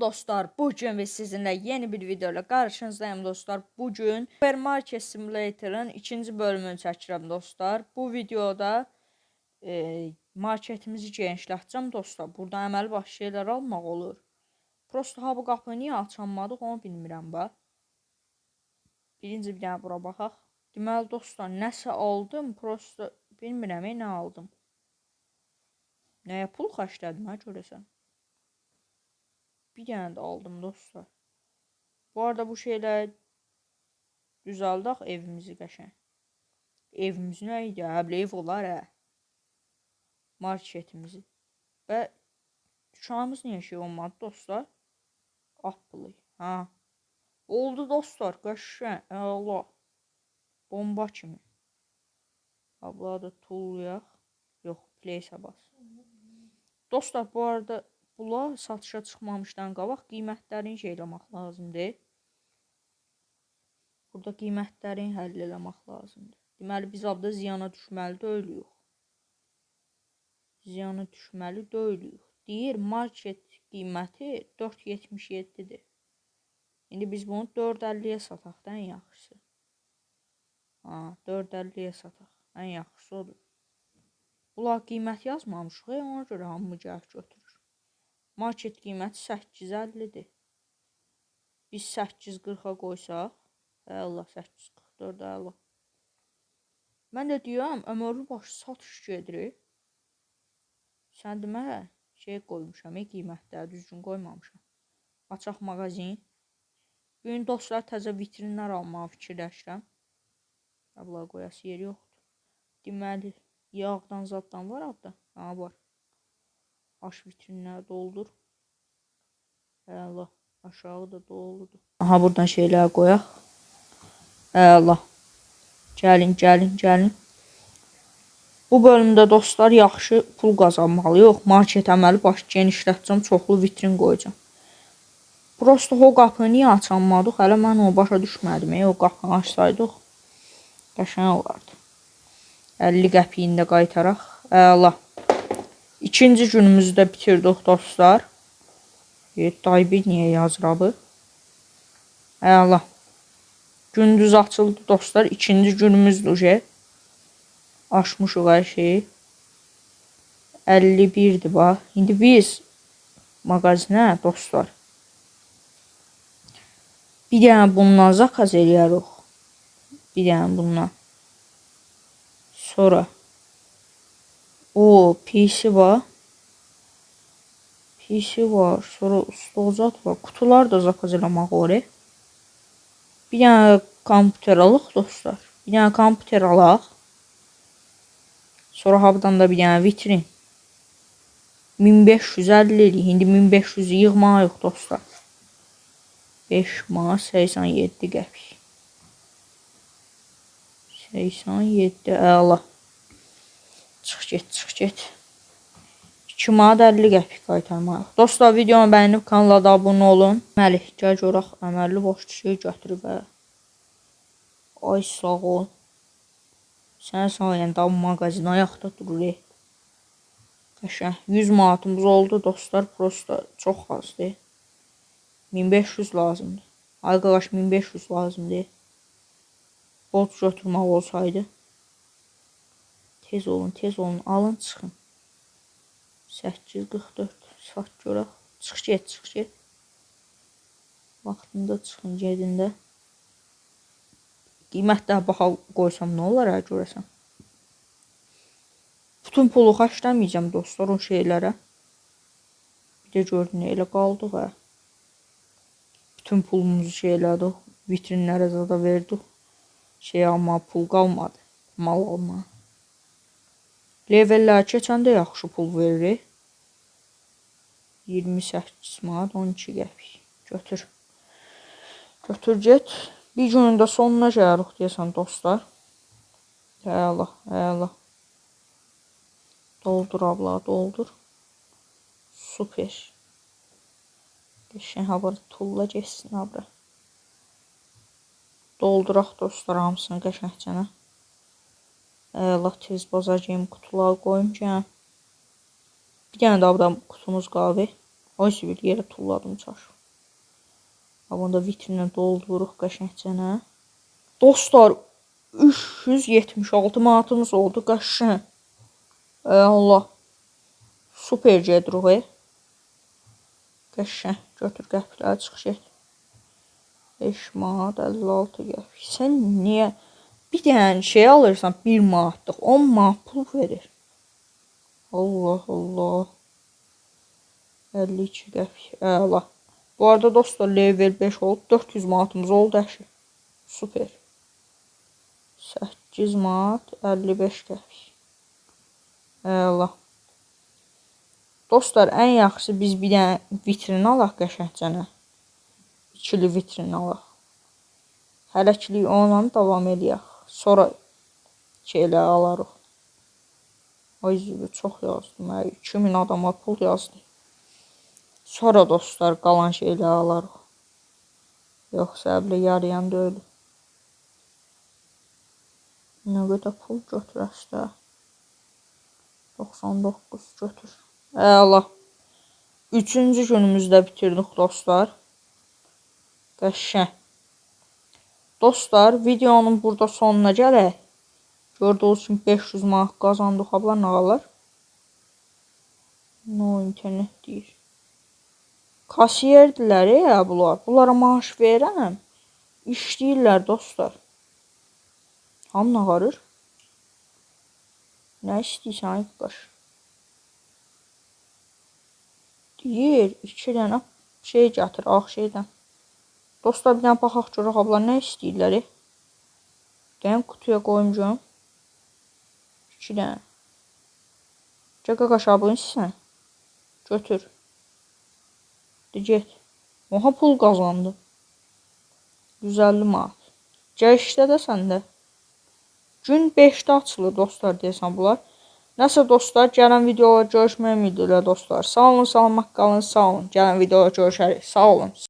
dostlar, bugün biz sizinle yeni bir video ile karşınızdayım dostlar. Bugün Supermarket Simulator'ın ikinci bölümünü çəkirəm dostlar. Bu videoda marketimizi genişlətəcəm dostlar. Burada əməli başlı şeyler almaq olur. Prosto ha bu qapını niyə açanmadıq onu bilmirəm bax. Birinci bir dənə bura baxaq. Deməli dostlar, nəsə aldım, prosto bilmirəm nə aldım. Nəyə pul xərclədim ha görəsən? Bir dənə də aldım dostlar. Bu arada bu şeyler düzəldək evimizi qəşəng. Evimiz nə idi? Həblə ev olar hə. Marketimizi. Və dükanımız niyə şey olmadı dostlar? Apple. Ha. Oldu dostlar, qəşəng. Allah. Bomba kimi. Abla da tullayaq. Yox, place-ə bas. Dostlar, bu arada bunlar satışa çıxmamışdan qabaq qiymətlərini şey eləmək lazımdır. Burada qiymətlərini həll eləmək lazımdır. Deməli biz abda ziyana düşməli deyilik. Ziyana düşməli deyilik. Deyir market qiyməti 4.77-dir. İndi biz bunu 4.50-yə sataq da ən yaxşısı. Ha, 4.50-yə sataq. Ən yaxşısı odur. Bunlar qiymət yazmamışıq, ona görə hamı gəlib götürür. Market qiyməti 850-dir. Biz 840-a qoysaq, Allah 844 Allah. Mən də deyirəm, ömürlü başı satış gedir. Sən demə, şey qoymuşam, qiymətləri düzgün qoymamışam. Açaq mağazin. Bugün dostlar təzə vitrinlər almağı fikirləşirəm. Abla qoyası yeri yoxdur. Deməli, yağdan zaddan var abda. Ha var. Aş vitrinləri doldur. Allah, aşağı da doludur. Aha buradan şeyler qoyaq. Allah. Gəlin. Bu bölümdə dostlar yaxşı pul qazanmalıyıq. Market əməli baş genişlətəcəm, çoxlu vitrin qoyacağam. Prosto o qapını niyə açanmadıq? Hələ mən o başa düşmədim. O qapını açsaydıq qəşəng olardı. 50 qəpiyini də qaytaraq. Allah. İkinci günümüzü də bitirdik dostlar. Day bir niyə yazır abi? Allah. Gündüz açıldı dostlar. İkinci günümüzdür. Açmışıq hər şeyi. 51'dir bax. İndi biz mağazinə dostlar. Bir dənə bundan zakaz eləyərik. Bir dənə bundan. Sonra o PC var. PC var. Sonra stolzat var. Kutular da zakaz eləmək olur. Bir dənə kompüter alaq dostlar. Bir dənə kompüter alaq. Sonra habdan da bir dənə vitrin. 1550 eləyik. İndi 1500 yığmayıq dostlar. 5 manat 87 qəpik. 87 əla. Çıx get. 2 manat 50 qəpik qaytarmayıq. Dostlar, videonu bəyənib kanala da abunə olun. Məli, gəl görək əməlli boş şey götürüb. Ay sağ ol. Sən sayəndə mağazin ayaqda durur. Qəşəng 100 manatımız oldu dostlar. Prosto çox azdır. 1500 lazımdır. Ay qaqaş 1500 lazımdır. Borc götürmək olsaydı. Tez olun. Alın çıxın. 844 sat görək. Çıx get. Vaxtında çıxın gedində. Qiymətdə baxa qoysam nə olar görəsən? Bütün pulu xərcləməyəcəm dostlar o şeylərə. Bir də gördün elə qaldıq hə. Bütün pulumuzu şeylədik. Vitrinlərə zada verdik. Şey alma pul qalmadı. Mal alma. Levellər keçəndə yaxşı pul verir. 28 manat 12 qəpik. Götür get. Bir günün də sonuna gəlirik deyəsən dostlar. Əla. Doldur abla, doldur. Super. Qəşəng hava tulla geçsin abla. Dolduraq dostlar hamısını qəşəngcənə. Allah tez bazacağım kutuları qoyum ki. Bir dənə də abla kutumuz qaldı. Ay bir yerə tulladım çaş. Bunu da vitrinə doldururuq qəşəngcənə. Dostlar 376 manatımız oldu qəşəng. Allah. Super gedirik. Qəşəng. Götür qəpikləri çıx get. 5 manat 56 qəpik. Sən niyə bir dənə şey alırsan 1 manatlıq 10 manat pul verir? Allah Allah. 52 qəpik. Əla. Bu arada dostlar level 5 oldu. 400 manatımız oldu əşi. Super. 8 manat 55 qəpik. Əla. Dostlar ən yaxşısı biz bir dənə vitrin alaq qəşəngcənə. İkili vitrin alaq. Hələkilik onunla davam eləyək. Sonra şeylə alarıq. Ay zübü çox yazdım. 2000 adama pul yazdım. Sonra dostlar qalan şeylə alarıq. Yoxsa əblə yarayan da ölür. Nə qədər pul götürəs də. 99 götür. Əla. 3-cü günümüzdə bitirdik dostlar. Qəşəng. Dostlar videonun burada sonuna gələk. Gördüyünüz kimi 500 manat qazandıq. Abla nə qalır? No internet deyir. Kasiyerdirlər ya bunlar. Bunlara maaş verirəm. İşləyirlər dostlar. Hamı ağarır. Nə istəyirsən ayıqbaş? Deyir 2 dənə şey gətir. Ağ şeydən. Dostlar bir dənə baxaq görək abla nə istəyirlər? Deyəm kutuya qoymuşam. 2 dənə. Çəkə qaşabını istəyirsən? Götür. De get. Oha pul qazandı. 150 manat. Gəl işlə də səndə. Gün 5-də açılır dostlar deyəsən bunlar. Nəsə dostlar gələn videoda görüşmək ümidilə dostlar. Sağ olun, salamat qalın, sağ olun. Gələn videoda görüşərik. Sağ olun.